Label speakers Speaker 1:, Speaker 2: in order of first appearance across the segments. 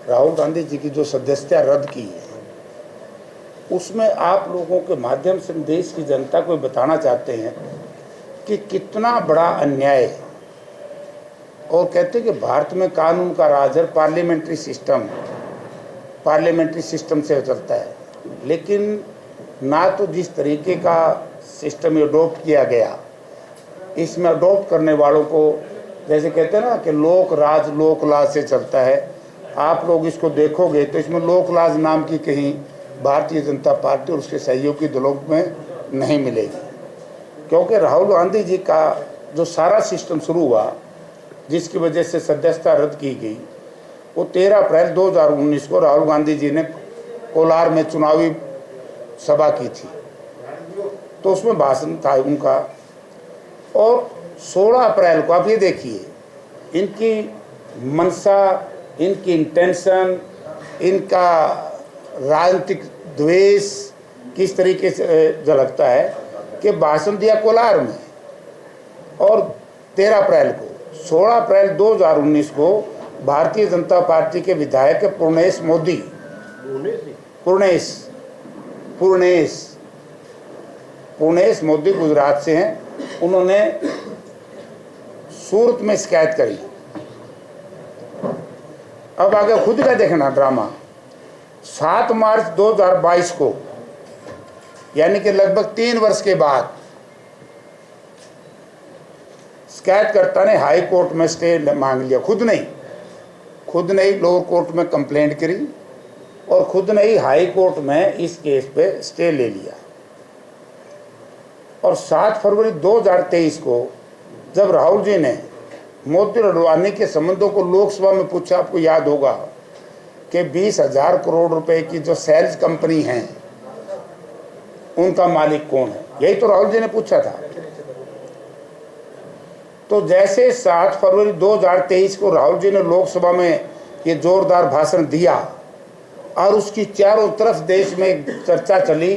Speaker 1: राहुल गांधी जी की जो सदस्यता रद्द की है, उसमें आप लोगों के माध्यम से देश की जनता को बताना चाहते हैं कि कितना बड़ा अन्याय है। और कहते हैं कि भारत में कानून का राज है, पार्लियामेंट्री सिस्टम से चलता है, लेकिन ना तो जिस तरीके का सिस्टम अडॉप्ट किया गया, इसमें अडॉप्ट करने वालों को जैसे कहते हैं ना कि लोक राज लोक लाज से चलता है। आप लोग इसको देखोगे तो इसमें लोक लाज नाम की कहीं भारतीय जनता पार्टी और उसके सहयोगी दलों में नहीं मिलेगी, क्योंकि राहुल गांधी जी का जो सारा सिस्टम शुरू हुआ, जिसकी वजह से सदस्यता रद्द की गई, वो 13 अप्रैल 2019 को राहुल गांधी जी ने कोलार में चुनावी सभा की थी, तो उसमें भाषण था उनका। और 16 अप्रैल को आप ये देखिए, इनकी मंशा, इनकी इंटेंशन, इनका राजनीतिक द्वेष किस तरीके से झलकता है कि भाषण दिया कोलार में, और 13 अप्रैल को 16 अप्रैल 2019 को भारतीय जनता पार्टी के विधायक पूर्णेश मोदी गुजरात से हैं, उन्होंने सूरत में शिकायत करी। अब आगे खुद का देखना ड्रामा। 7 मार्च 2022 को, यानी कि लगभग 3 वर्ष के बाद, शिकायतकर्ता ने हाई कोर्ट में स्टे मांग लिया। खुद नहीं लोअर कोर्ट में कंप्लेंट करी और खुद नहीं हाई कोर्ट में इस केस पे स्टे ले लिया। और 7 फरवरी 2023 को जब राहुल जी ने मोदी और अडवाणी के संबंधों को लोकसभा में पूछा, आपको याद होगा कि 20,000 करोड़ रुपए की जो सेल्स कंपनी है उनका मालिक कौन है, यही तो राहुल जी ने पूछा था। तो जैसे 7 फरवरी 2023 को राहुल जी ने लोकसभा में ये जोरदार भाषण दिया और उसकी चारों तरफ देश में चर्चा चली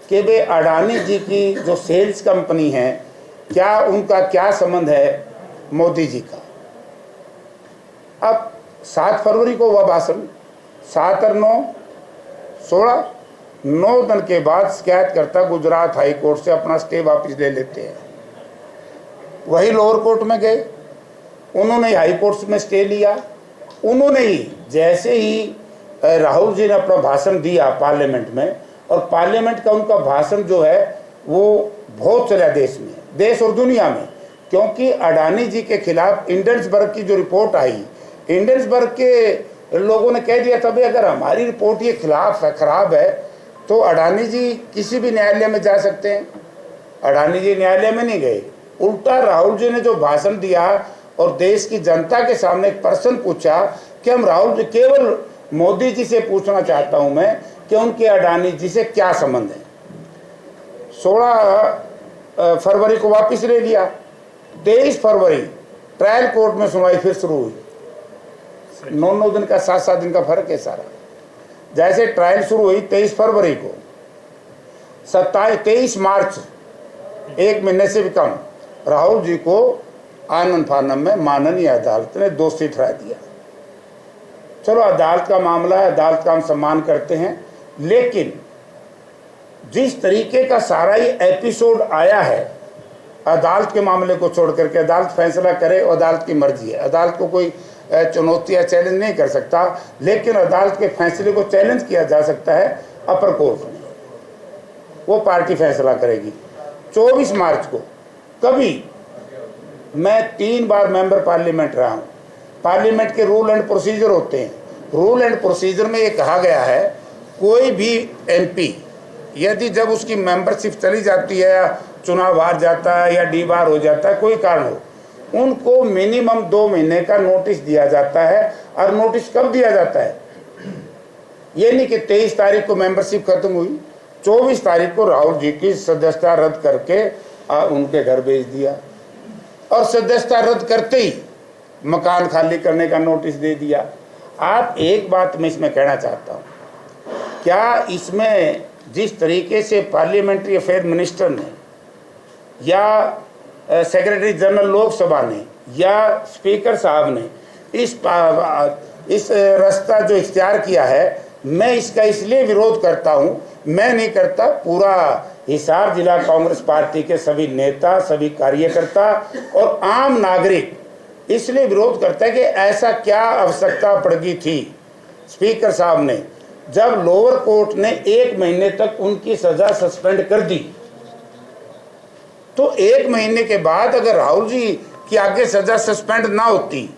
Speaker 1: कि वे अडानी जी की जो सेल्स कंपनी है, क्या उनका क्या संबंध है मोदी जी का। अब 7 फरवरी को हुआ भाषण, 7 और 9 16 9 दिन के बाद शिकायतकर्ता गुजरात हाई कोर्ट से अपना स्टे वापस ले लेते हैं। वही लोअर कोर्ट में गए, उन्होंने हाई कोर्ट में स्टे लिया। उन्होंने ही जैसे ही राहुल जी ने अपना भाषण दिया पार्लियामेंट में, और पार्लियामेंट का उनका भाषण जो है वो बहुत चला देश और दुनिया में, क्योंकि अडानी जी के खिलाफ इंडेंसबर्ग की जो रिपोर्ट आई, इंडेंसबर्ग के लोगों ने कह दिया था भाई अगर हमारी रिपोर्ट ये खराब है तो अडानी जी किसी भी न्यायालय में जा सकते हैं। अडानी जी न्यायालय में नहीं गए, उल्टा राहुल जी ने जो भाषण दिया और देश की जनता के सामने एक प्रश्न पूछा कि हम राहुल जी, केवल मोदी जी से पूछना चाहता हूं मैं कि उनके अडानी जी से क्या संबंध है। 16 फरवरी को वापस ले लिया। 23 फरवरी ट्रायल कोर्ट में सुनवाई फिर शुरू हुई। 9 दिन का 7 दिन का फर्क है सारा। जैसे ट्रायल शुरू हुई 23 फरवरी को, 23 मार्च, 1 महीने से भी कम, राहुल जी को आनन फानन में माननीय अदालत ने दोषी ठहरा दिया। चलो अदालत का मामला है, अदालत का हम सम्मान करते हैं, लेकिन जिस तरीके का सारा ये एपिसोड आया है, अदालत के मामले को छोड़ करके अदालत फैसला करे, अदालत की मर्जी है, अदालत को कोई चुनौती या चैलेंज नहीं कर सकता, लेकिन अदालत के फैसले को चैलेंज किया जा सकता है अपर कोर्ट में, वो पार्टी फैसला करेगी। 24 मार्च को, कभी मैं 3 बार मेंबर पार्लियामेंट रहा हूँ, पार्लियामेंट के रूल एंड प्रोसीजर होते हैं, रूल एंड प्रोसीजर में ये कहा गया है कोई भी एमपी यदि जब उसकी मेंबरशिप चली जाती है या चुनाव हार जाता है या डी बार हो जाता है, कोई कारण हो, उनको मिनिमम 2 महीने का नोटिस दिया जाता है। और नोटिस कब दिया जाता है, ये नहीं कि 23 तारीख को मेंबरशिप खत्म हुई, 24 तारीख को राहुल जी की सदस्यता रद्द करके उनके घर भेज दिया, और सदस्यता रद्द करते ही मकान खाली करने का नोटिस दे दिया। आप एक बात मैं इसमें कहना चाहता हूँ, क्या इसमें जिस तरीके से पार्लियामेंट्री अफेयर मिनिस्टर ने या सेक्रेटरी जनरल लोकसभा ने या स्पीकर साहब ने इस इस रास्ता जो इख्तियार किया है, मैं इसका इसलिए विरोध करता हूं, मैं नहीं करता, पूरा हिसार जिला कांग्रेस पार्टी के सभी नेता, सभी कार्यकर्ता और आम नागरिक इसलिए विरोध करता है कि ऐसा क्या आवश्यकता पड़ गई थी स्पीकर साहब ने, जब लोअर कोर्ट ने 1 महीने तक उनकी सजा सस्पेंड कर दी, तो 1 महीने के बाद अगर राहुल जी की आगे सजा सस्पेंड ना होती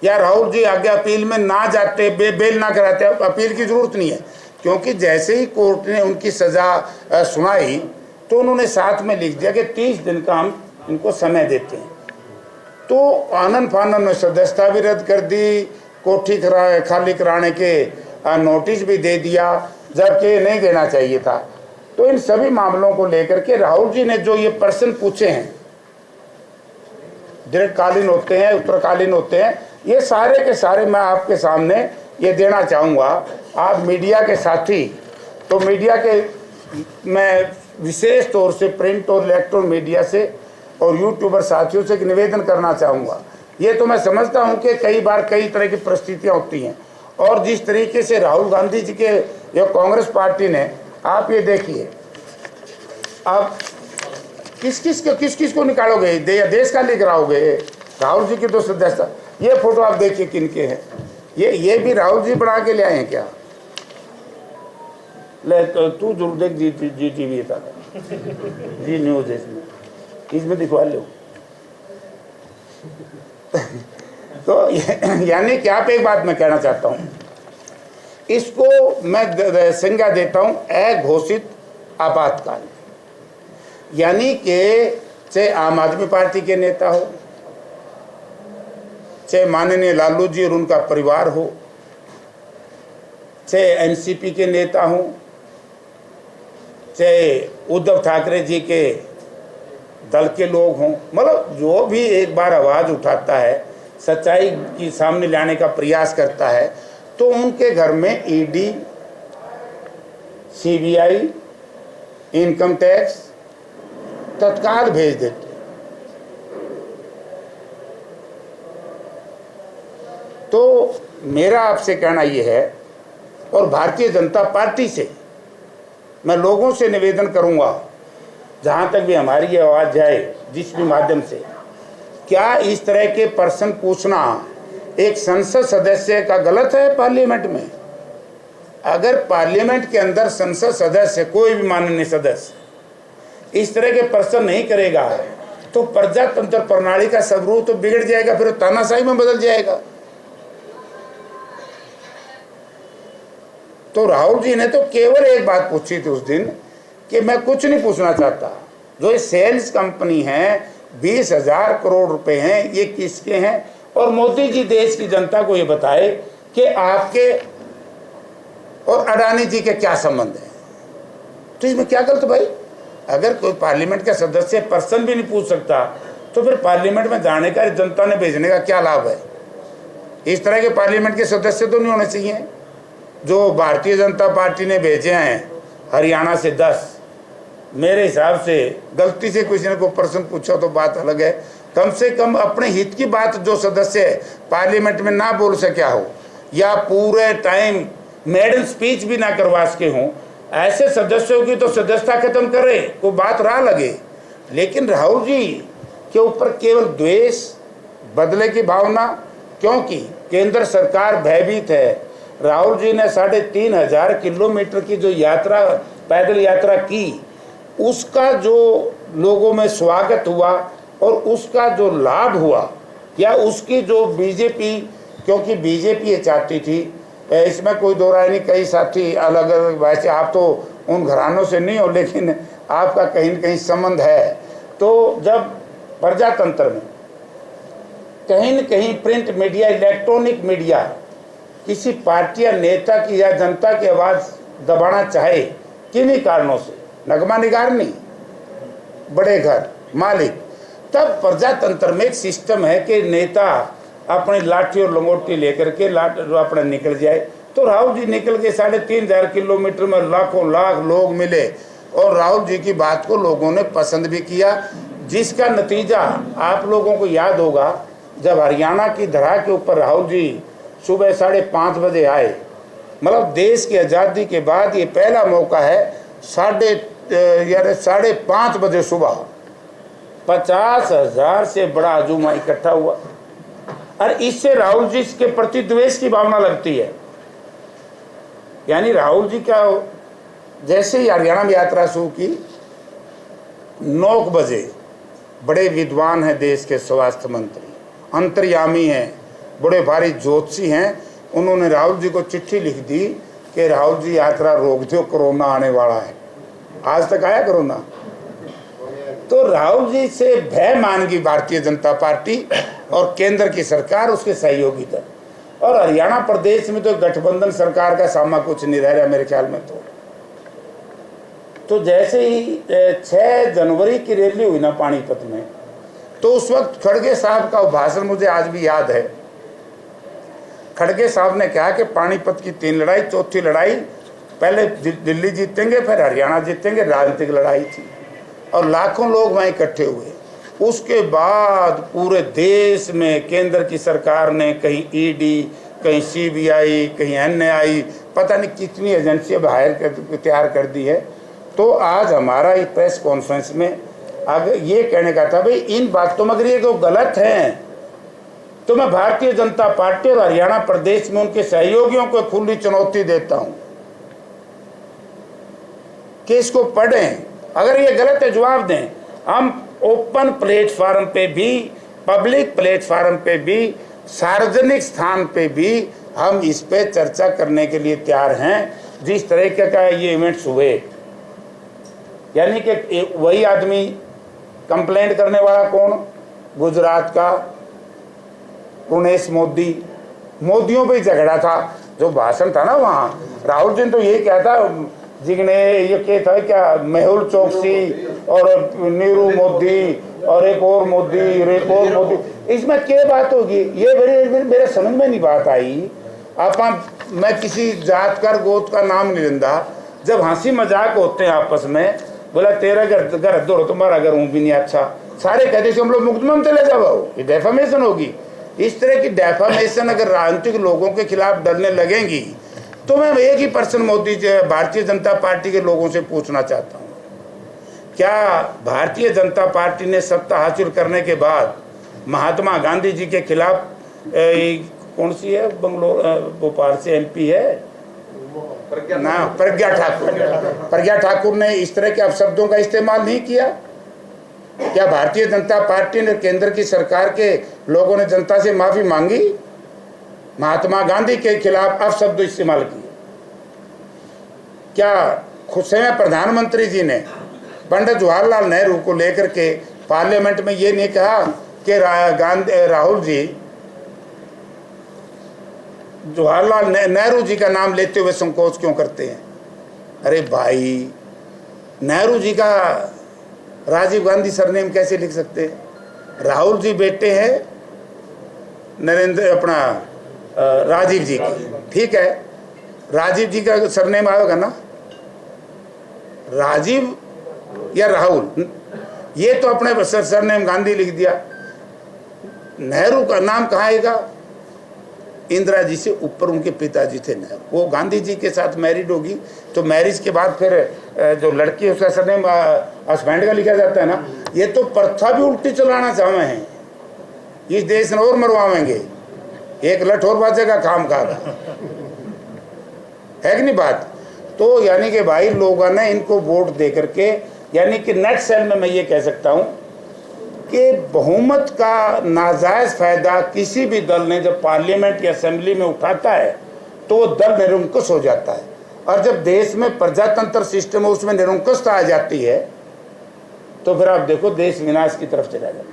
Speaker 1: या राहुल जी आगे अपील में ना जाते, बेल ना कराते, अपील की जरूरत नहीं है, क्योंकि जैसे ही कोर्ट ने उनकी सजा सुनाई तो उन्होंने साथ में लिख दिया कि 30 दिन का हम इनको समय देते हैं। तो आनन फानन में सदस्यता भी रद्द कर दी, कोठी खाली कराने के नोटिस भी दे दिया, जबकि नहीं देना चाहिए था। तो इन सभी मामलों को लेकर के राहुल जी ने जो ये प्रश्न पूछे हैं, दीर्घकालीन होते हैं, उत्तरकालीन होते हैं, ये सारे के सारे मैं आपके सामने ये देना चाहूँगा। आप मीडिया के साथी, तो मीडिया के मैं विशेष तौर से प्रिंट और इलेक्ट्रॉनिक मीडिया से और यूट्यूबर साथियों से एक निवेदन करना चाहूँगा। ये तो मैं समझता हूँ कि कई बार कई तरह की परिस्थितियाँ होती हैं, और जिस तरीके से राहुल गांधी जी के या कांग्रेस पार्टी ने, आप ये देखिए, आप किस किस को निकालोगे, देश का लेकर आओगे? राहुल जी की तो सदस्यता, ये फोटो आप देखिए किनके हैं, ये भी राहुल जी बना के ले आए हैं क्या? ले तो तू जरूर देख, जी टीवी था, जी न्यूज, इसमें दिखवा लो। तो यानी कि आप एक बात मैं कहना चाहता हूं, इसको मैं संज्ञा देता हूं अघोषित आपातकाल। यानी कि चाहे आम आदमी पार्टी के नेता हो, चाहे माननीय लालू जी और उनका परिवार हो, चाहे एनसीपी के नेता हो, चाहे उद्धव ठाकरे जी के दल के लोग हों, मतलब जो भी एक बार आवाज़ उठाता है, सच्चाई की सामने लाने का प्रयास करता है, तो उनके घर में ईडी, सीबीआई, इनकम टैक्स तत्काल भेज देते। तो मेरा आपसे कहना यह है, और भारतीय जनता पार्टी से मैं लोगों से निवेदन करूंगा, जहां तक भी हमारी आवाज़ जाए जिस भी माध्यम से, क्या इस तरह के प्रश्न पूछना एक संसद सदस्य का गलत है? पार्लियामेंट में अगर पार्लियामेंट के अंदर संसद सदस्य, कोई भी माननीय सदस्य इस तरह के प्रश्न नहीं करेगा, तो प्रजातंत्र प्रणाली का स्वरूप तो बिगड़ जाएगा, फिर तानाशाही में बदल जाएगा। तो राहुल जी ने तो केवल एक बात पूछी थी उस दिन कि मैं कुछ नहीं पूछना चाहता, जो ये सेल्स कंपनी है 20,000 करोड़ रुपए हैं, ये किसके हैं, और मोदी जी देश की जनता को ये बताए कि आपके और अडानी जी के क्या संबंध है। तो इसमें क्या गलत भाई? अगर कोई पार्लियामेंट का सदस्य प्रश्न भी नहीं पूछ सकता, तो फिर पार्लियामेंट में जाने का, जनता ने भेजने का क्या लाभ है? इस तरह के पार्लियामेंट के सदस्य तो नहीं होने चाहिए। जो भारतीय जनता पार्टी ने भेजे हैं हरियाणा से 10, मेरे हिसाब से गलती से किसी ने कोई प्रश्न पूछा तो बात अलग है, कम से कम अपने हित की बात जो सदस्य पार्लियामेंट में ना बोल सके हो, या पूरे टाइम मेडन स्पीच भी ना करवा सके हों, ऐसे सदस्यों की तो सदस्यता खत्म करे, कोई बात राह लगे। लेकिन राहुल जी के ऊपर केवल द्वेष, बदले की भावना, क्योंकि केंद्र सरकार भयभीत है। राहुल जी ने 3,500 किलोमीटर की जो यात्रा, पैदल यात्रा की, उसका जो लोगों में स्वागत हुआ और उसका जो लाभ हुआ, या उसकी जो बीजेपी, क्योंकि बीजेपी ये चाहती थी, इसमें कोई दो राय नहीं, कई साथी अलग अलग, वैसे आप तो उन घरानों से नहीं हो, लेकिन आपका कहीं न कहीं संबंध है। तो जब प्रजातंत्र में कहीं न कहीं प्रिंट मीडिया, इलेक्ट्रॉनिक मीडिया किसी पार्टी या नेता की या जनता की आवाज़ दबाना चाहे किन्हीं कारणों से, नगमा निगार नहीं, बड़े घर मालिक, तब प्रजातंत्र में एक सिस्टम है कि नेता अपनी लाठी और लंगोटी लेकर के अपना निकल जाए। तो राहुल जी निकल के 3,500 किलोमीटर में लाखों लाख लोग मिले, और राहुल जी की बात को लोगों ने पसंद भी किया, जिसका नतीजा आप लोगों को याद होगा, जब हरियाणा की धरा के ऊपर राहुल जी सुबह 5:30 बजे आए। मतलब देश की आज़ादी के बाद ये पहला मौका है 5:30 बजे सुबह 50,000 से बड़ा आजूमा इकट्ठा हुआ। और इससे राहुल जी के प्रति द्वेष की भावना लगती है। यानी राहुल जी का जैसे ही हरियाणा में यात्रा शुरू की, 9 बजे बड़े विद्वान हैं देश के स्वास्थ्य मंत्री, अंतर्यामी हैं, बड़े भारी ज्योतिषी हैं, उन्होंने राहुल जी को चिट्ठी लिख दी कि राहुल जी यात्रा रोक दो, कोरोना आने वाला है। आज तक आया कोरोना? तो राहुल जी से भय मान गई भारतीय जनता पार्टी और केंद्र की सरकार, उसके सहयोगी दल। और हरियाणा प्रदेश में तो गठबंधन सरकार का सामा कुछ नहीं रह रहा मेरे ख्याल में। तो जैसे ही 6 जनवरी की रैली हुई ना पानीपत में, तो उस वक्त खड़गे साहब का भाषण मुझे आज भी याद है। खड़गे साहब ने कहा कि पानीपत की 3 लड़ाई, चौथी लड़ाई पहले दिल्ली जीतेंगे, फिर हरियाणा जीतेंगे, राजनीतिक लड़ाई थी। और लाखों लोग वहाँ इकट्ठे हुए। उसके बाद पूरे देश में केंद्र की सरकार ने कहीं ईडी, कहीं सीबीआई, कहीं एनआई, पता नहीं कितनी एजेंसियां तैयार कर दी है। तो आज हमारा इस प्रेस कॉन्फ्रेंस में अगर ये कहने का था, भाई इन बातों में अगर ये तो गलत हैं तो मैं भारतीय जनता पार्टी और हरियाणा प्रदेश में उनके सहयोगियों को खुली चुनौती देता हूं कि इसको पढ़ें। अगर ये गलत है जवाब दें। हम ओपन प्लेटफार्म पे भी, पब्लिक प्लेटफार्म पे भी, सार्वजनिक स्थान पे भी हम इस पे चर्चा करने के लिए तैयार हैं। जिस तरीके का ये इवेंट्स हुए, यानी कि वही आदमी कंप्लेंट करने वाला कौन? गुजरात का पुनेश मोदियों पे झगड़ा था। जो भाषण था ना वहाँ, राहुल जी ने तो यही कहा था, जिगने ये क्या था, क्या मेहुल चोकसी और नीरू मोदी और एक और मोदी, इसमें क्या बात होगी? ये मेरे समझ में नहीं बात आई। मैं किसी जात का गोत का नाम नहीं लेंदा। जब हंसी मजाक होते हैं आपस में, बोला तेरा घर दो, तुम्हारा घर हूँ भी नहीं अच्छा, सारे कहते हम लोग मुकदमे में चले जाओ, ये डेफामेशन होगी। इस तरह की डेफामेशन अगर राजनीतिक लोगों के खिलाफ डरने लगेंगी, तो मैं एक ही पर्सन मोदी भारतीय जनता पार्टी के लोगों से पूछना चाहता हूँ, क्या भारतीय जनता पार्टी ने सत्ता हासिल करने के बाद महात्मा गांधी जी के खिलाफ कौन सी है भोपाल से एमपी है ना, प्रज्ञा ठाकुर ने इस तरह के अपशब्दों का इस्तेमाल नहीं किया? क्या भारतीय जनता पार्टी ने, केंद्र की सरकार के लोगों ने जनता से माफी मांगी? महात्मा गांधी के खिलाफ अपशब्द इस्तेमाल किए? क्या खुद से प्रधानमंत्री जी ने पंडित जवाहरलाल नेहरू को लेकर के पार्लियामेंट में ये नहीं कहा कि राहुल जी जवाहरलाल नेहरू जी का नाम लेते हुए संकोच क्यों करते हैं? अरे भाई, नेहरू जी का राजीव गांधी सरनेम कैसे लिख सकते हैं? राहुल जी बेटे हैं राजीव जी की, ठीक है, राजीव जी का सरनेम आएगा ना, राजीव या राहुल, ये तो अपने सरनेम गांधी लिख दिया। नेहरू का नाम कहाँ आएगा? इंदिरा जी से ऊपर उनके पिताजी थे नेहरू, वो गांधी जी के साथ मैरिड होगी, तो मैरिज के बाद फिर जो लड़की है उसका सरनेम हस्बैंड का लिखा जाता है ना। ये तो प्रथा भी उल्टी चलाना चाहे हैं, इस देश में और मरवाएंगे, एक लठ और बाजेगा काम का है कि नहीं बात? तो यानी कि भाई लोगों ने इनको वोट दे करके, यानी कि नेक्स्ट सेल में मैं ये कह सकता हूँ कि बहुमत का नाजायज फायदा किसी भी दल ने जब पार्लियामेंट या असेंबली में उठाता है तो वो दल निरंकुश हो जाता है। और जब देश में प्रजातंत्र सिस्टम है उसमें निरंकुशता आ जाती है तो फिर आप देखो देश विनाश की तरफ चला जाता है।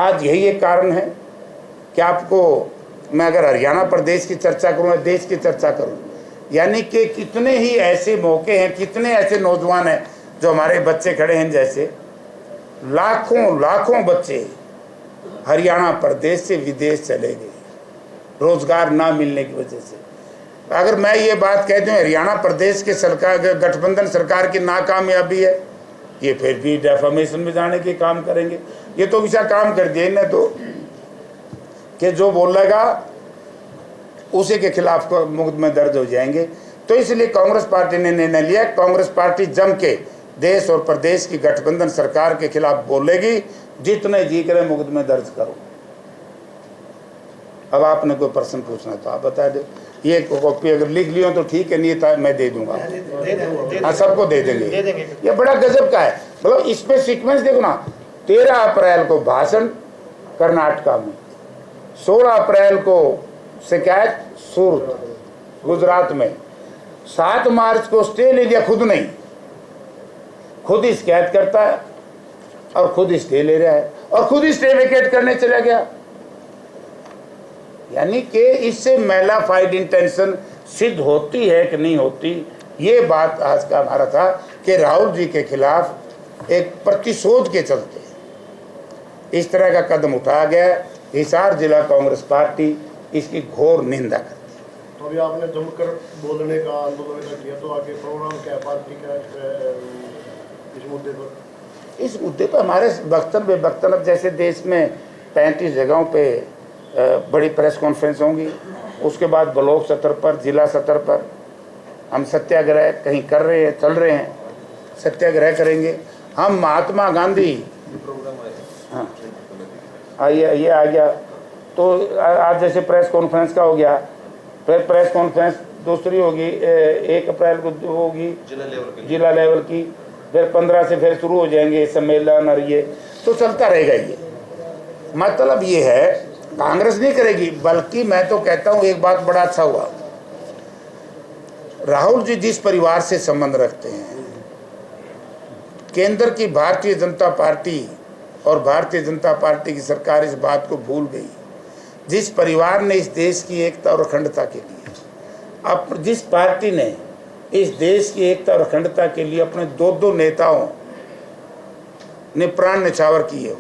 Speaker 1: आज यही एक कारण है कि आपको मैं अगर हरियाणा प्रदेश की चर्चा करूँ, देश की चर्चा करूँ, यानी कि कितने ही ऐसे मौके हैं, कितने ऐसे नौजवान हैं जो हमारे बच्चे खड़े हैं, जैसे लाखों बच्चे हरियाणा प्रदेश से विदेश चले गए रोजगार ना मिलने की वजह से। अगर मैं ये बात कह दूं हरियाणा प्रदेश के सरकार, गठबंधन सरकार की नाकामयाबी है, ये फिर भी डेफामेशन में जाने के काम करेंगे। ये तो विशा काम कर दिए इन्हें तो कि जो बोलेगा उसी के खिलाफ मुकदमे दर्ज हो जाएंगे। तो इसलिए कांग्रेस पार्टी ने निर्णय लिया, कांग्रेस पार्टी जम के देश और प्रदेश की गठबंधन सरकार के खिलाफ बोलेगी, जितने जी करे मुकदमे दर्ज करो। अब आपने कोई प्रश्न पूछना तो आप बता दो, ये कॉपी अगर लिख लियो तो ठीक है, नहीं तो मैं दे दूंगा। हाँ, सबको दे देंगे। ये बड़ा गजब का है, मतलब इसमें सीक्वेंस देखो ना। 13 अप्रैल को भाषण कर्नाटका में, 16 अप्रैल को शिकायत सूरत गुजरात में, 7 मार्च को स्टे ले लिया, खुद नहीं, खुद ही शिकायत करता है और खुद ही स्टे ले रहा है और खुद ही स्टे वेकेट करने चला गया। यानी कि इससे मैलाफाइड इंटेंशन सिद्ध होती है कि नहीं होती, ये बात आज का हमारा था कि राहुल जी के खिलाफ एक प्रतिशोध के चलते इस तरह का कदम उठाया गया। हिसार जिला कांग्रेस पार्टी इसकी घोर निंदा करती है।
Speaker 2: तो अभी आपने जमकर बोलने का आंदोलन किया, तो आगे प्रोग्राम क्या पार्टी का इस मुद्दे पर?
Speaker 1: इस मुद्दे पर हमारे वक्तव्य जैसे देश में 35 जगहों पे बड़ी प्रेस कॉन्फ्रेंस होंगी, उसके बाद ब्लॉक स्तर पर, जिला स्तर पर हम सत्याग्रह कहीं कर रहे हैं, चल रहे हैं, सत्याग्रह करेंगे हम। महात्मा गांधी, हाँ ये आ गया, तो आज जैसे प्रेस कॉन्फ्रेंस का हो गया, फिर प्रेस कॉन्फ्रेंस दूसरी होगी 1 अप्रैल को होगी जिला लेवल की, फिर 15 से फिर शुरू हो जाएंगे सम्मेलन और ये तो चलता रहेगा। ये मतलब ये है, कांग्रेस नहीं करेगी, बल्कि मैं तो कहता हूं एक बात बड़ा अच्छा हुआ, राहुल जी जिस परिवार से संबंध रखते हैं, केंद्र की भारतीय जनता पार्टी और भारतीय जनता पार्टी की सरकार इस बात को भूल गई। जिस परिवार ने इस देश की एकता और अखंडता के लिए, अब जिस पार्टी ने इस देश की एकता और अखंडता के लिए अपने 2 नेताओं ने प्राण न्यौछावर किए,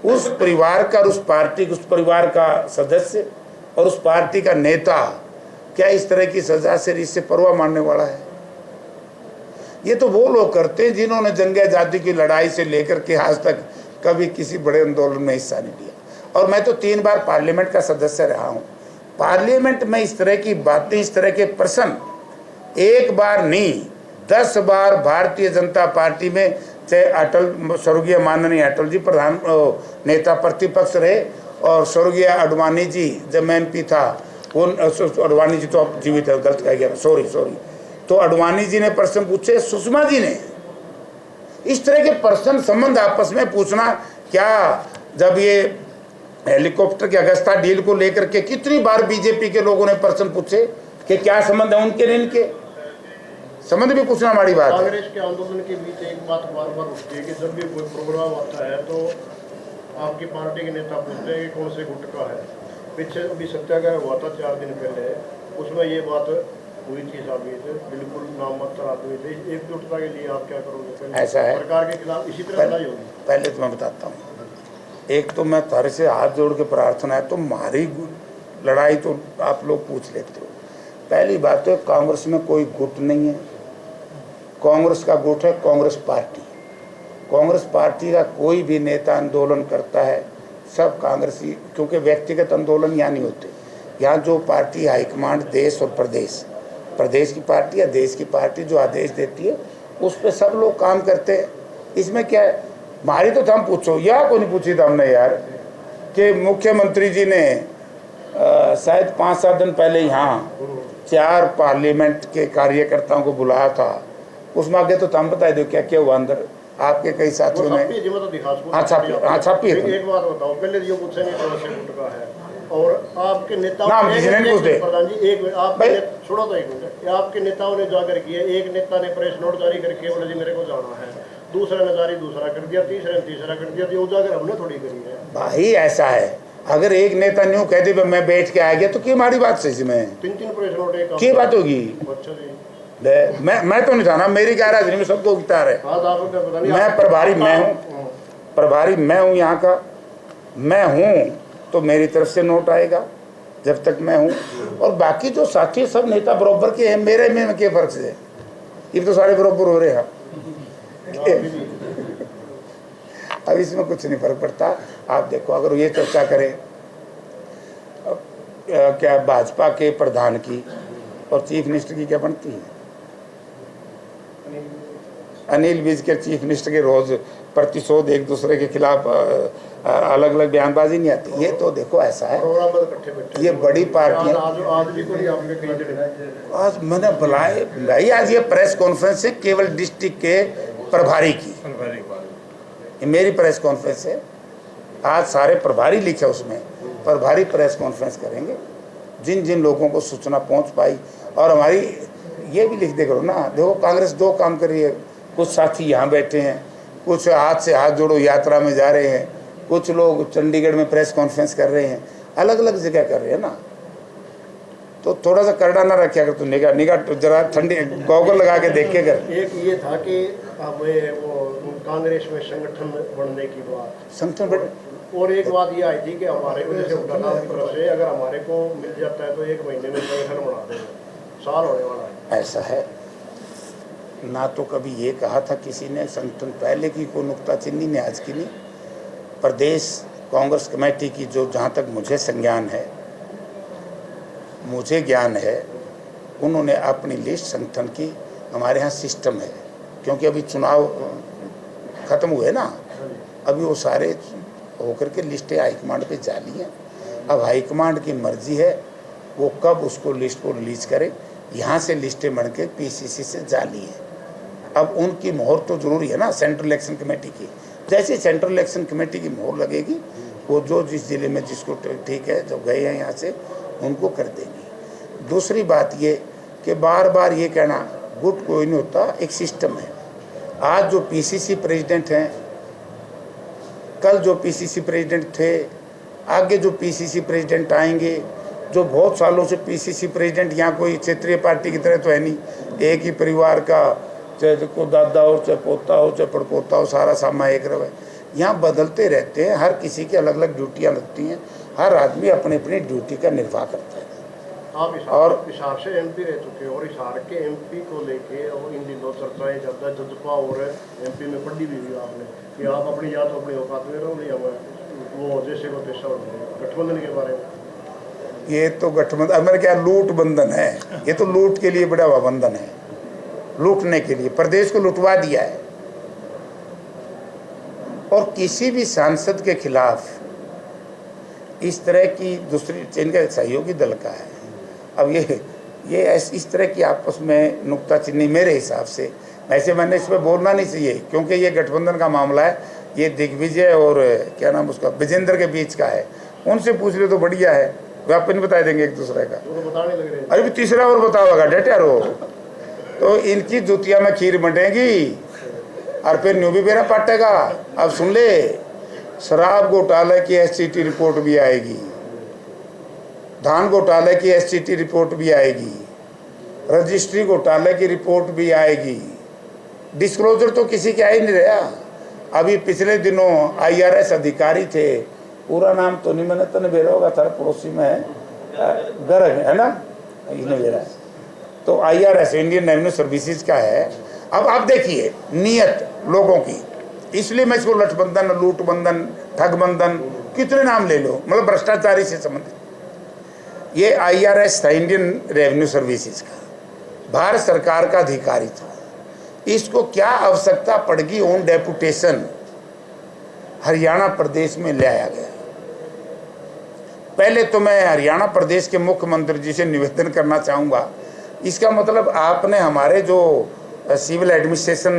Speaker 1: उस परिवार का, उस पार्टी, उस परिवार का सदस्य और उस पार्टी का नेता क्या इस तरह की सजा से इससे परवाह मानने वाला है? ये तो वो लोग करते हैं जिन्होंने जंग आज़ादी की लड़ाई से लेकर के आज तक कभी किसी बड़े आंदोलन में हिस्सा नहीं लिया। और मैं तो 3 बार पार्लियामेंट का सदस्य रहा हूँ। पार्लियामेंट में इस तरह की बातें, इस तरह के प्रश्न 1 बार नहीं 10 बार भारतीय जनता पार्टी में, चाहे अटल, स्वर्गीय माननीय अटल जी प्रधान नेता प्रतिपक्ष रहे, और स्वर्गीय अडवाणी जी जब मैं MP था, उन अडवाणी जी तो अब जीवित है, गलत कह गया, सॉरी, तो अडवाणी जी ने प्रश्न पूछे, सुषमा जी ने। इस तरह के प्रश्न संबंध आपस में पूछना क्या, जब ये हेलीकॉप्टर के अगस्ता डील को लेकर के कितनी बार बीजेपी के लोगों ने प्रश्न पूछे कि क्या संबंध है उनके, इनके संबंध भी पूछना हमारी बात है।
Speaker 2: कांग्रेस के आंदोलन के बीच एक बात बार बार उठती है कि जब भी कोई प्रोग्राम आता है तो आपकी पार्टी के नेता पूछते हैं कि कौन से गुट का है। पीछे अभी सत्याग्रह हुआ था 4 दिन पहले, उसमें ये बात हुई थी साबित, बिल्कुल नाम मात्र आदमी थे। एकजुटता के लिए आप क्या करोगे?
Speaker 1: ऐसा है,
Speaker 2: सरकार के खिलाफ इसी तरह लड़ाई होगी।
Speaker 1: पहले तो मैं बताता हूँ, एक तो मैं तारे से हाथ जोड़ के प्रार्थना है, तो हमारी लड़ाई तो आप लोग पूछ लेते हो। पहली बात तो कांग्रेस में कोई गुट नहीं है, कांग्रेस का गुट है कांग्रेस पार्टी। कांग्रेस पार्टी का कोई भी नेता आंदोलन करता है, सब कांग्रेसी, क्योंकि व्यक्तिगत आंदोलन यहाँ नहीं होते। यहाँ जो पार्टी हाईकमांड देश और प्रदेश की पार्टी या देश की पार्टी जो आदेश देती है, उस पर सब लोग काम करते हैं। इसमें क्या है, हमारी तो हम पूछो, या को नहीं पूछी था हमने यार, कि मुख्यमंत्री जी ने शायद 5-7 दिन पहले यहाँ 4 पार्लियामेंट के कार्यकर्ताओं को बुलाया था। उसमें आगे तो हम बता दो क्या क्या हुआ अंदर, आपके कई साथियों ने। छापी है।
Speaker 2: एक बात बताओ, पहले जो पूछे नहीं कौन से गुट का है, और आपके नेताओं प्रधान जी एक आप छोड़ो तो एक मिनट, आपके नेताओं ने जाकर किया, एक नेता ने प्रेस नोट जारी करके बोला जी मेरे को जाना है, दूसरा ने जारी दूसरा कर दिया, तीसरे ने तीसरा कर दिया, तो उजागर हमने थोड़ी करी है
Speaker 1: भाई। ऐसा है, अगर एक नेता न्यू कह दे मैं बैठ के आ गया तो क्या हमारी बात सही में
Speaker 2: 3 प्रेस नोट एक
Speaker 1: की बात होगी?
Speaker 2: अच्छा जी,
Speaker 1: मैं तो नहीं था ना, मेरी क्या राजनीति में सबको गिटार है। मैं प्रभारी मैं हूँ यहाँ का, मैं हूँ तो मेरी तरफ से नोट आएगा जब तक मैं हूँ। और बाकी जो साथी सब नेता बराबर के हैं, मेरे में क्या फर्क है? ये तो सारे बराबर हो रहे हैं। अब इसमें कुछ नहीं फर्क पड़ता। आप देखो, अगर ये चर्चा करें, क्या भाजपा के प्रधान की और चीफ मिनिस्टर की क्या बनती है? अनिल विज के चीफ मिनिस्टर के रोज प्रतिशोध एक दूसरे के खिलाफ अलग अलग बयानबाजी नहीं आती। ये तो देखो ऐसा है, ये बड़ी पार्टियां आज मैंने बुलाए भाई, आज ये प्रेस कॉन्फ्रेंस है केवल डिस्ट्रिक्ट के प्रभारी की, ये मेरी प्रेस कॉन्फ्रेंस है। आज सारे प्रभारी लिखे उसमें, प्रभारी प्रेस कॉन्फ्रेंस करेंगे, जिन जिन लोगों को सूचना पहुंच पाई। और हमारी ये भी लिख दे करो ना, देखो कांग्रेस दो काम कर रही है, कुछ साथी यहाँ बैठे हैं, कुछ हाथ से हाथ जोड़ो यात्रा में जा रहे हैं, कुछ लोग चंडीगढ़ में प्रेस कॉन्फ्रेंस कर रहे हैं, अलग अलग जगह कर रहे हैं ना। तो थोड़ा सा करड़ा ना रखा कर, तू निगाह निगाह जरा ठंडी गॉगल लगा के देखे कर।
Speaker 2: एक ये था कि वो कांग्रेस में संगठन बनने की बात,
Speaker 1: संगठन बन,
Speaker 2: और एक बात ये आई थी कि हमारे को जैसे उठाना की तरफ से अगर हमारे को मिल जाता है तो 1 महीने में संगठन बना देंगे, साल होने वाला है।
Speaker 1: ऐसा है ना, तो कभी ये कहा था किसी ने संगठन पहले की, कोई नुक्ताचीनी ने आज की नहीं। प्रदेश कांग्रेस कमेटी की जो जहाँ तक मुझे संज्ञान है, मुझे ज्ञान है, उन्होंने अपनी लिस्ट संगठन की, हमारे यहाँ सिस्टम है क्योंकि अभी चुनाव खत्म हुए ना, अभी वो सारे होकर के लिस्टें हाईकमांड पे जाली हैं। अब हाईकमांड की मर्जी है वो कब उसको लिस्ट को रिलीज करे। यहाँ से लिस्टें बन के पीसीसी से जाली है। अब उनकी मोहर तो जरूरी है ना सेंट्रल इलेक्शन कमेटी की। जैसे सेंट्रल इलेक्शन कमेटी की मोहर लगेगी, वो जो जिस जिले में जिसको ठीक है, जो गए हैं यहाँ से, उनको कर देंगी। दूसरी बात ये कि बार बार ये कहना गुट कोई नहीं होता, एक सिस्टम है। आज जो पीसीसी प्रेसिडेंट हैं, कल जो पीसीसी प्रेसिडेंट थे, आगे जो पीसीसी प्रेसिडेंट आएंगे, जो बहुत सालों से पीसीसी प्रेसिडेंट, यहाँ कोई क्षेत्रीय पार्टी की तरह तो है नहीं, एक ही परिवार का, चाहे को दादा हो, चाहे पोता हो, चाहे पड़पोता हो, सारा सामा एक रहे। यहाँ बदलते रहते हैं, हर किसी की अलग अलग ड्यूटियाँ लगती हैं, हर आदमी अपनी अपनी ड्यूटी का निर्वाह करता है।
Speaker 2: आप और हिसाब से एमपी रह चुके हो, और हिसार के एमपी को लेके और इन दिनों चर्चाएं ज़्यादा जजपा और एमपी में पढ़ी भी हुई आपने कि आप अपनी या तो अपनी औकात में रहो, नहीं हमें वो जैसे वो पैसा गठबंधन के बारे में।
Speaker 1: ये तो गठबंधन मेरे क्या लूट बंधन है, ये तो लूट के लिए बड़ा हुआ बंधन है, लूटने के लिए प्रदेश को लुटवा दिया है। और किसी भी सांसद के खिलाफ इस तरह की दूसरी इनका सहयोगी दल का है। अब ये इस तरह की आपस में नुक्ताचीनी मेरे हिसाब से, ऐसे मैंने इस पर बोलना नहीं चाहिए क्योंकि ये गठबंधन का मामला है, ये दिग्विजय और क्या नाम उसका विजेंद्र के बीच का है। उनसे पूछ ले तो बढ़िया है, वे आप नहीं बता देंगे एक दूसरे का। अरे भी तीसरा और बताओगा डेटा रो, तो इनकी जुतिया में खीर बटेगी और फिर न्यू भी बेरा पाटेगा। अब सुन ले, शराब घोटाले की एससीटी रिपोर्ट भी आएगी, धान घोटाले की एससीटी रिपोर्ट भी आएगी, रजिस्ट्री घोटाले की रिपोर्ट भी आएगी। डिस्क्लोजर तो किसी के आ ही नहीं रहा। अभी पिछले दिनों आईआरएस अधिकारी थे, पूरा नाम तो नहीं मैंने तो बेरा होगा, था पड़ोसी में है, गर्ग है ना, इन्हें बेरा है, तो आईआरएस इंडियन रेवेन्यू सर्विसेज का है। अब आप देखिए नियत लोगों की, इसलिए मैं इसको लठबंधन, लूटबंधन, ठगबंधन, कितने नाम ले लो, मतलब भ्रष्टाचारी से संबंधित। ये आईआरएस था इंडियन रेवेन्यू सर्विसेज का, भारत सरकार का अधिकारी था। इसको क्या आवश्यकता पड़गी ऑन डेपुटेशन हरियाणा प्रदेश में ले आया गया। पहले तो मैं हरियाणा प्रदेश के मुख्यमंत्री जी से निवेदन करना चाहूँगा, इसका मतलब आपने हमारे जो सिविल एडमिनिस्ट्रेशन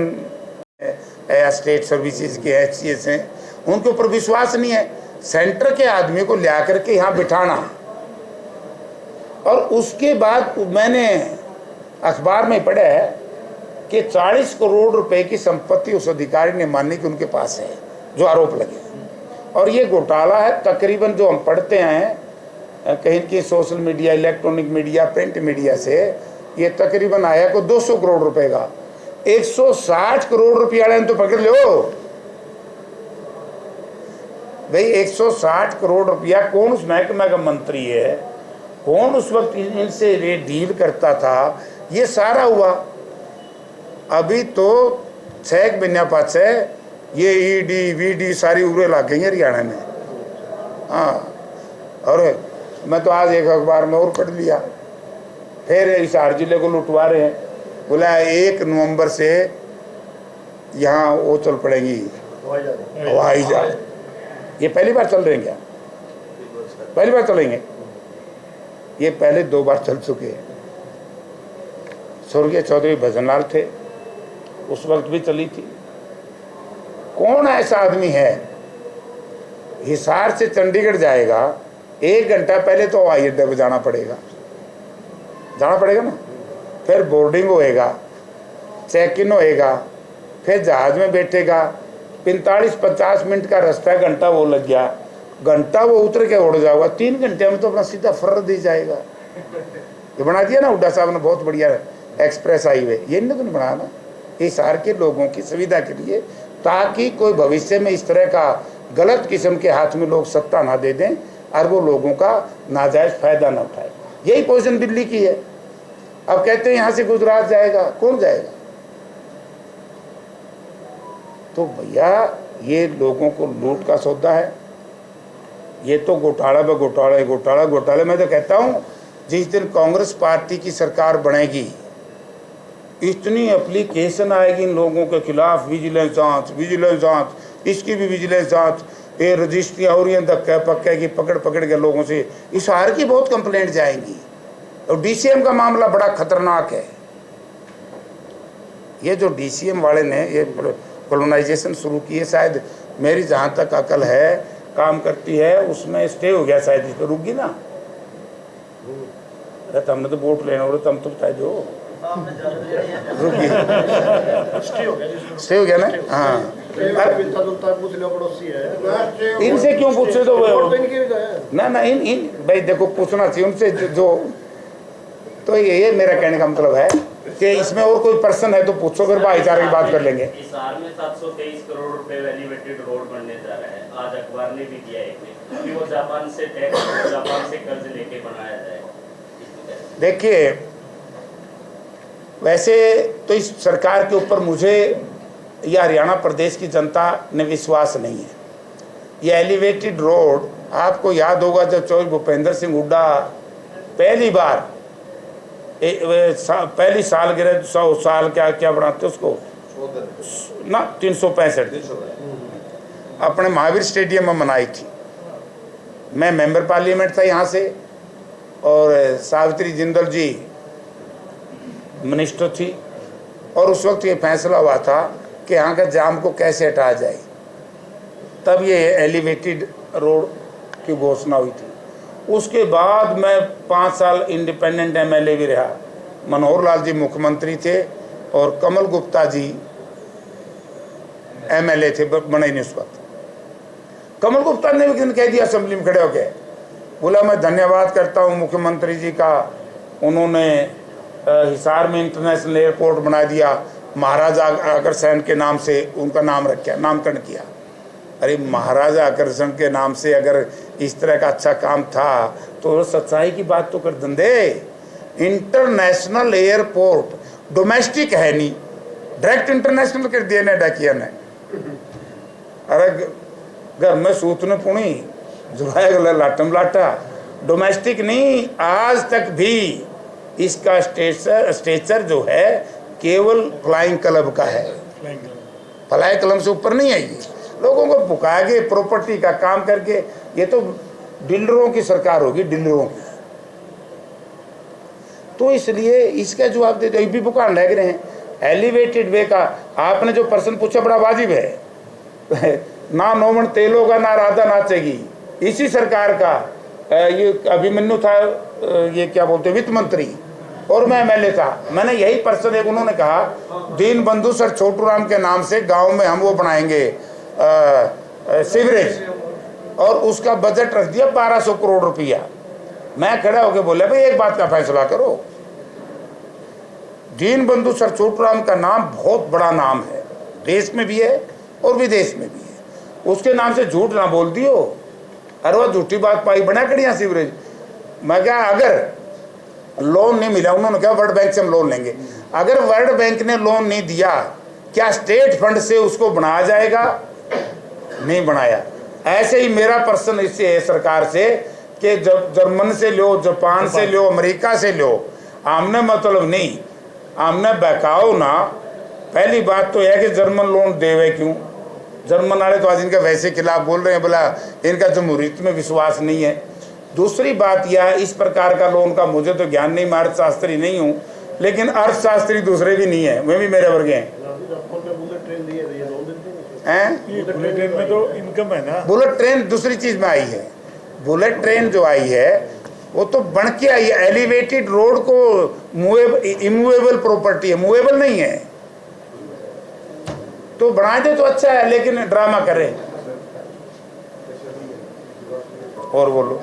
Speaker 1: या स्टेट सर्विसेज के एचसीएस हैं, उनके ऊपर विश्वास नहीं है। सेंटर के आदमी को ले आकर के यहाँ बिठाना, और उसके बाद मैंने अखबार में पढ़ा है कि 40 करोड़ रुपए की संपत्ति उस अधिकारी ने मानी कि उनके पास है, जो आरोप लगे। और ये घोटाला है तकरीबन, जो हम पढ़ते हैं कहीं की social media, electronic media, print media से, ये तकरीबन आया को 200 करोड़ रुपए का। 160 करोड़ रुपया वाले तो पकड़ लो भाई। 160 करोड़ रुपया कौन उस महकमा का मंत्री है, कौन उस वक्त इनसे डील करता था, ये सारा हुआ। अभी तो 6 महीने पाछे ये ईडी वीडी सारी उरे लग गई है हरियाणा में। हाँ, और मैं तो आज एक अखबार में और पढ़ लिया, फिर हिसार जिले को लुटवा रहे हैं। बोला 1 नवंबर से यहाँ वो चल पड़ेंगी हवाई जहाज। ये पहली बार चल रहे हैं क्या? पहली बार चलेंगे? ये पहले 2 बार चल चुके हैं। स्वर्गीय चौधरी भजनलाल थे, उस वक्त भी चली थी। कौन ऐसा आदमी है हिसार से चंडीगढ़ जाएगा, 1 घंटा पहले तो हवाई अड्डे पर जाना पड़ेगा ना, फिर बोर्डिंग होएगा, चेक इन होएगा, फिर जहाज में बैठेगा, 45-50 मिनट का रास्ता, घंटा वो लग गया, घंटा वो उतर के उड़ जाएगा, 3 घंटे में तो अपना सीधा फर्र दी जाएगा। ये बना दिया ना हुड्डा साहब ने, बहुत बढ़िया एक्सप्रेस हाईवे, ये इन्होंने तो नहीं बनाया ना, हिसार के लोगों की सुविधा के लिए, ताकि कोई भविष्य में इस तरह का गलत किस्म के हाथ में लोग सत्ता ना दे दें और वो लोगों का नाजायज फायदा ना उठाए। यही पोजीशन दिल्ली की है। अब कहते हैं यहां से गुजरात जाएगा, कौन जाएगा? तो भैया ये लोगों को लूट का सौदा है, ये तो घोटाला पे घोटाला। मैं तो कहता हूं जिस दिन कांग्रेस पार्टी की सरकार बनेगी, इतनी एप्लीकेशन आएगी इन लोगों के खिलाफ, विजिलेंस जांच, इसकी भी विजिलेंस जांच, ये रजिस्ट्रियाँ हो रही हैं धक्के पक्के की, पकड़ के लोगों से हिसार की बहुत कंप्लेंट जाएंगी। और डीसीएम का मामला बड़ा खतरनाक है। ये जो डीसीएम वाले ने ये कॉलोनाइजेशन शुरू की है, शायद मेरी जहाँ तक अकल है काम करती है, उसमें स्टे हो गया शायद, इस पर रुक गई ना। अरे हमने तो वोट लेना हो, तुम तो बताए जो रुक गई, स्टे हो गया ना। हाँ इनसे क्यों पूछे? तो ना इन भाई देखो, पूछना चाहिए उनसे जो। तो ये मेरा कहने का मतलब है कि इसमें और कोई पर्सन है तो पूछो, फिर भाईचारे की बात कर लेंगे।
Speaker 3: हिसार में 723 करोड़ रुपए एलिवेटेड रोड बनने जा रहा है। आज अखबार ने भी दिया एक में कि वो जापान से कर्ज लेके बनाया जाए।
Speaker 1: देखिए वैसे तो इस सरकार के ऊपर मुझे या हरियाणा प्रदेश की जनता ने विश्वास नहीं है। ये एलिवेटेड रोड, आपको याद होगा जब चौधरी भूपेंद्र सिंह हुड्डा पहली बार पहली सालगिरह 100 साल क्या बनाते उसको ना, 365 अपने महावीर स्टेडियम में मनाई थी। मैं मेंबर पार्लियामेंट था यहाँ से, और सावित्री जिंदल जी मिनिस्टर थी, और उस वक्त ये फैसला हुआ था कि यहाँ का जाम को कैसे हटाया जाए। तब ये एलिवेटेड रोड की घोषणा हुई थी। उसके बाद मैं 5 साल इंडिपेंडेंट एमएलए भी रहा। मनोहर लाल जी मुख्यमंत्री थे और कमल गुप्ता जी एमएलए थे, बने नहीं उस वक्त। कमल गुप्ता ने एक दिन कह दिया असेंबली में खड़े होके, बोला मैं धन्यवाद करता हूँ मुख्यमंत्री जी का, उन्होंने हिसार में इंटरनेशनल एयरपोर्ट बना दिया, महाराजा अग्रसेन के नाम से उनका नाम रखा, नामकरण किया। अरे महाराजा अग्रसेन के नाम से अगर इस तरह का अच्छा काम था तो सच्चाई की बात तो कर दंदे। इंटरनेशनल एयरपोर्ट डोमेस्टिक है नहीं, डायरेक्ट इंटरनेशनल कर दिया ने डाकिया ने। अरे घर में सूतने पुणी जुड़ाया गला लाटम लाटा, डोमेस्टिक नहीं। आज तक भी इसका स्टेचर जो है केवल फ्लाइंग क्लब का है, फ्लाई क्लब से ऊपर नहीं है। ये लोगों को भुका के प्रॉपर्टी का काम करके, ये तो डीलरों की सरकार होगी, डीलरों की। तो इसलिए इसका जवाब दे दो, भी भुकान लग रहे हैं। एलिवेटेड वे का आपने जो प्रश्न पूछा बड़ा वाजिब है। ना नौमन तेल होगा ना राधा नाचेगी, इसी सरकार का ये अभिमन्यु था, ये क्या बोलते वित्त मंत्री, और मैं एमएलए था। मैंने यही प्रश्न एक उन्होंने कहा, दीन बंधु सर छोटू राम के नाम से गांव में हम वो बनाएंगे सीवरेज, और उसका बजट रख दिया 1200 करोड़ रुपया। मैं खड़ा होकर बोला भाई एक बात का फैसला करो, दीन बंधु सर छोटू राम का नाम बहुत बड़ा नाम है, देश में भी है और विदेश में भी है, उसके नाम से झूठ ना बोल दियो। अरे वो झूठी बात पाई बना कड़िया सीवरेज। मैं क्या, अगर लोन नहीं मिला, उन्होंने कहा वर्ल्ड बैंक से हम लोन लेंगे, अगर वर्ल्ड बैंक ने लोन नहीं दिया क्या स्टेट फंड से उसको बनाया जाएगा? नहीं बनाया। ऐसे ही मेरा प्रश्न इससे है सरकार से कि जब जर्मन से लो, जापान से लो, अमेरिका से लो, आमने मतलब नहीं, आमने बहकाओ ना। पहली बात तो यह कि जर्मन लोन देवे क्यों, जर्मन वाले तो आज इनके वैसे खिलाफ बोल रहे हैं, बोला इनका जमहूरियत में विश्वास नहीं है। दूसरी बात यह, इस प्रकार का लोन का मुझे तो ज्ञान नहीं, मैं अर्थशास्त्री नहीं हूँ, लेकिन अर्थशास्त्री दूसरे भी नहीं है, वे भी मेरे वर्ग हैं।
Speaker 2: बुलेट ट्रेन में तो इनकम है ना।
Speaker 1: बुलेट ट्रेन दूसरी चीज में आई है। बुलेट ट्रेन जो आई है वो तो बन के आई है। एलिवेटेड रोड को इमूवेबल प्रॉपर्टी है, मूवेबल नहीं है, तो बना दे तो अच्छा है, लेकिन ड्रामा करे। और बोलो।